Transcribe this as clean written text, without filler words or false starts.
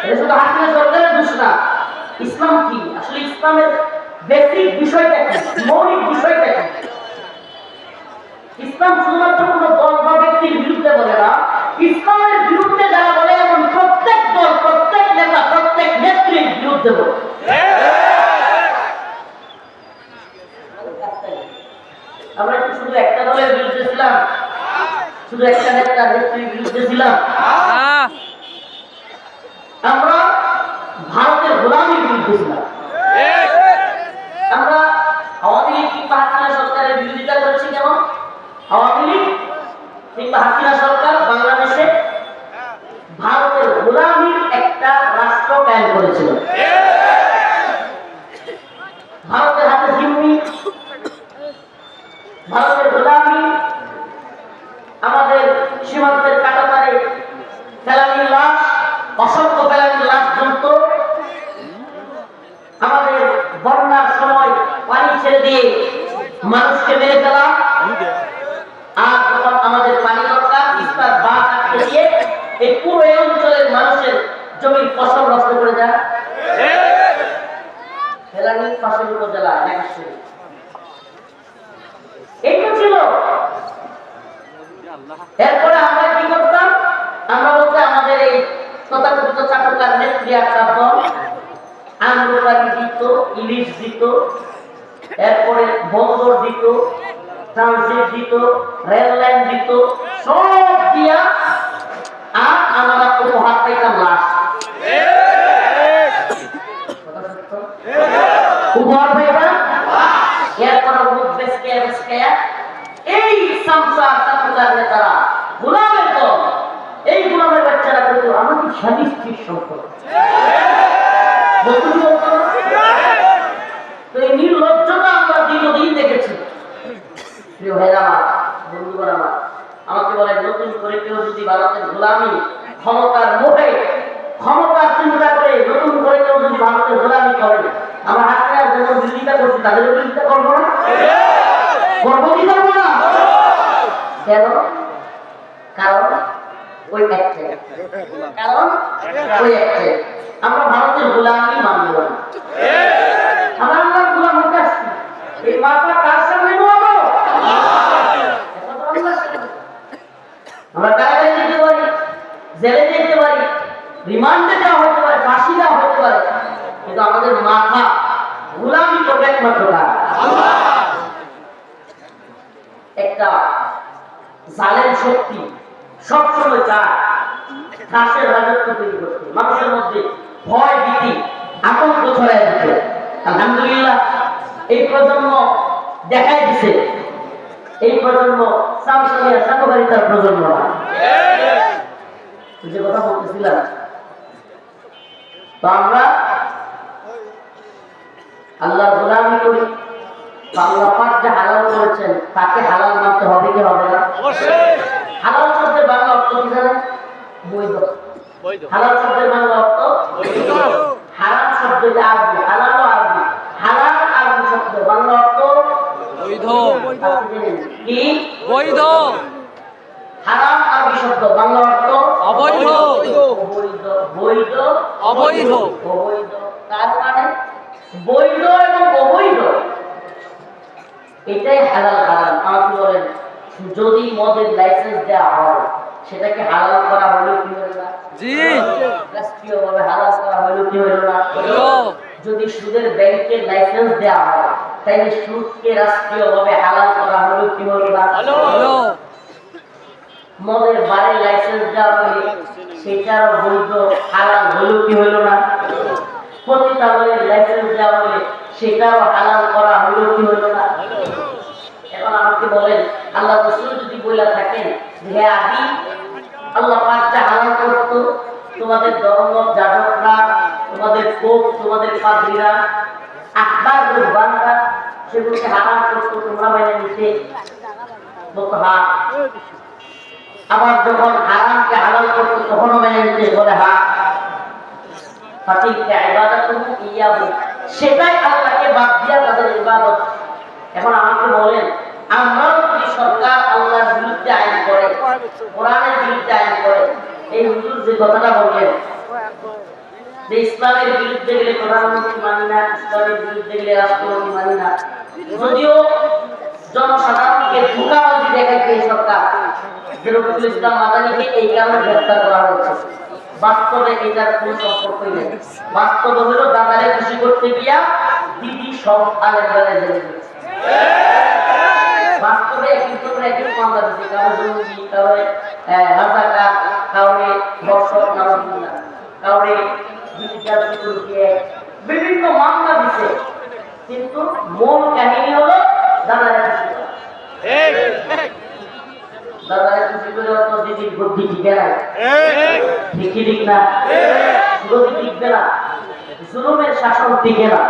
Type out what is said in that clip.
এটা শুধু হাসিনা সরকারের দোষ না। ইসলাম কি আসলে, ইসলামের বেসিক বিষয়টা কি, মৌলিক বিষয়টা কি? ইসলাম শুধুমাত্র কোনো দল বা ব্যক্তির বিরুদ্ধে বলে না, ইসলামের বিরুদ্ধে যারা বলে এমন প্রত্যেক দল, প্রত্যেক নেতা, প্রত্যেক নেত্রীর বিরুদ্ধে বলে। আমরা কি শুধু একটা দলের বিরুদ্ধে ছিলাম? শুধু একটা নেতা নেত্রীর বিরুদ্ধে ছিলাম? আমরা ভারতের গোলামীর বিরুদ্ধে ছিলাম। আমরা আওয়ামী লীগ কিংবা হাসিনা সরকারের বিরোধিতা করছি কেন? আওয়ামী লীগ কিংবা হাসিনা সরকার বাংলাদেশে ভারতের গোলামীর একটা রাষ্ট্র কায়েম করেছিল। ভারতের হাতে জিম্মি, ভারতের গোলামী, আমাদের সীমান্তের কাঁটাতারে ফেলানির লাশ, অসংখ্য ফেলানির লাশ জমত। আমাদের বন্যার সময় পানি ছেড়ে দিয়ে মানুষকে মেরে ফেলা, আর যখন আমাদের পানি দরকার তিস্তার বাঁধ আটকে দিয়ে এই পুরো এই অঞ্চলের মানুষের জমির ফসল নষ্ট করে দেয়। ফেলানি পাশের উপজেলা এই তো ছিল। এরপরে আমরা কি করতাম? আমরা বলতে আমাদের এই তথাকথিত চাটুকার নেত্রী একটা দল আম্রপালি দিত, ইলিশ দিত, এরপরে বন্দর দিত, ট্রানজিট দিত, রেল লাইন দিত, সব দিয়া আর আমরা উপহার পাইতাম লাশ। উপহার পাইতাম, এরপরে মুখ বেসকে এই সামসা চাটুকার নেতারা গোলামের দল, এই গোলামের বাচ্চারা বলতো আমাদের স্বামী স্ত্রীর সম্পর্ক। তো এই নির্লজ্জতা আমরা দীর্ঘদিন দেখেছি। প্রিয় ভাইরা আমার, বন্ধুগণ আমার, আমাকে বলে নতুন করে কেউ যদি ভারতের গোলামি, ক্ষমতার মোহে, ক্ষমতার চিন্তা করে নতুন করে কেউ যদি ভারতের গোলামি করে, আমরা হাসিনা যেমন বিরোধিতা করছি তাদের বিরোধিতা করবো না? করবো কি করবো না? কেন? কারণ ওই একটাই, কারণ ওই একটাই, আমরা ভারতের গোলামি মানব না। আমরা আল্লাহর গোলাম হতে আসছি। এই মাথা কার সামনে নোয়াবো? আমরা কারাগারে যেতে পারি, জেলে যেতে পারি, রিমান্ডে দেওয়া হতে পারে, ফাঁসি দেওয়া হতে পারে, কিন্তু আমাদের মাথা গোলামি করবে একমাত্র কার? একটা জালেম শক্তি সবসময় চায় দাসের রাজত্ব তৈরি করতে, মানুষের মধ্যে ভয় ভীতি আতঙ্ক ছড়াই দিতে। আলহামদুলিল্লাহ এই প্রজন্ম দেখাই দিছে, এই প্রজন্ম সামসামিয়া সাধুবাড়িতার প্রজন্ম না। যে কথা বলতেছিলাম, তো আমরা আল্লাহর গোলামি করি, আল্লাহ পাক যা হালাল করেছেন তাকে হালাল মানতে হবে কি হবে না? হালাল শব্দের বাংলা অর্থ কি জানেন? বৈধ। হালাল শব্দের বাংলা অর্থ বৈধ। হারাম শব্দের আরবি, হালাল আরবি, হালাল আরবি শব্দ বাংলা অর্থ বৈধ। কি বৈধ? হারাম আরবি শব্দ বাংলা অর্থ অবৈধ। অবৈধ, বৈধ, অবৈধ, অবৈধ। তার মানে বৈধ এবং অবৈধ, এটাই হালাল হারাম। আপনি বলেন যদি মদের লাইসেন্স দেওয়া হয় সেটাকে হালাল করা হলো কি হলো না? জি, রাষ্ট্রীয়ভাবে হালাল করা হলো কি হলো না? হলো। যদি সুদের ব্যাংকের লাইসেন্স দেওয়া হয় তাহলে সুদকে রাষ্ট্রীয়ভাবে হালাল করা হলো কি হলো না? হলো। মদের বাড়ির লাইসেন্স দেওয়া হলে সেটারও বৈধ হালাল হলো কি হলো না? পতিতালয়ের লাইসেন্স দেওয়া হলে সেটাও হালাল করা হলো কি হলো না? এখন আমাকে বলেন আল্লাহ রাসূল যদি বলে থাকেন যে আদি আল্লাহ পাক যা হালাল করতো, তোমাদের ধর্ম যাজকরা, তোমাদের পোপ, তোমাদের পাদ্রীরা, আকবার রুহবানরা সেগুলোকে হারাম করতো, তোমরা মেনে নিতে বলতো হ্যাঁ। আবার যখন হারামকে হালাল করতো তখনও মেনে নিতে বলে হ্যাঁ। সেটাই আল্লাহকে বাদ দিয়া তাদের ইবাদত। এখন আমাকে বলেন আমরাও যদি সরকার আল্লাহর বিরুদ্ধে আইন করে, কোরআনের বিরুদ্ধে আইন করে, এই হুজুর যে কথাটা বললেন যে ইসলামের বিরুদ্ধে গেলে প্রধানমন্ত্রী মানি না, ইসলামের বিরুদ্ধে গেলে রাষ্ট্রপতি মানি না। যদিও জনসাধারণকে ধোঁকাবাজি দেখাচ্ছে এই সরকার, যে রফিকুল ইসলাম মাদানিকে এই কারণে গ্রেফতার করা হয়েছে। বাস্তবে এটার কোনো সম্পর্কই নেই। বাস্তব হলো দাদারে খুশি করতে গিয়া দিদি সব আলেম বেলায় জেলে দিয়েছে। বাস্তবে কিন্তু একই মামলা দিচ্ছে, কারো জঙ্গি, কারো রাজাকার, কাউরে ধর্ষক, কাউরে বিভিন্ন মামলা দিচ্ছে, কিন্তু মূল কাহিনী হলো দাদারে খুশি করা। দাদারে খুশি করে অত দিদির বুদ্ধি টিকে নাই, ঠিক না? গতি টিকবে না, জুলুমের শাসন টিকে না।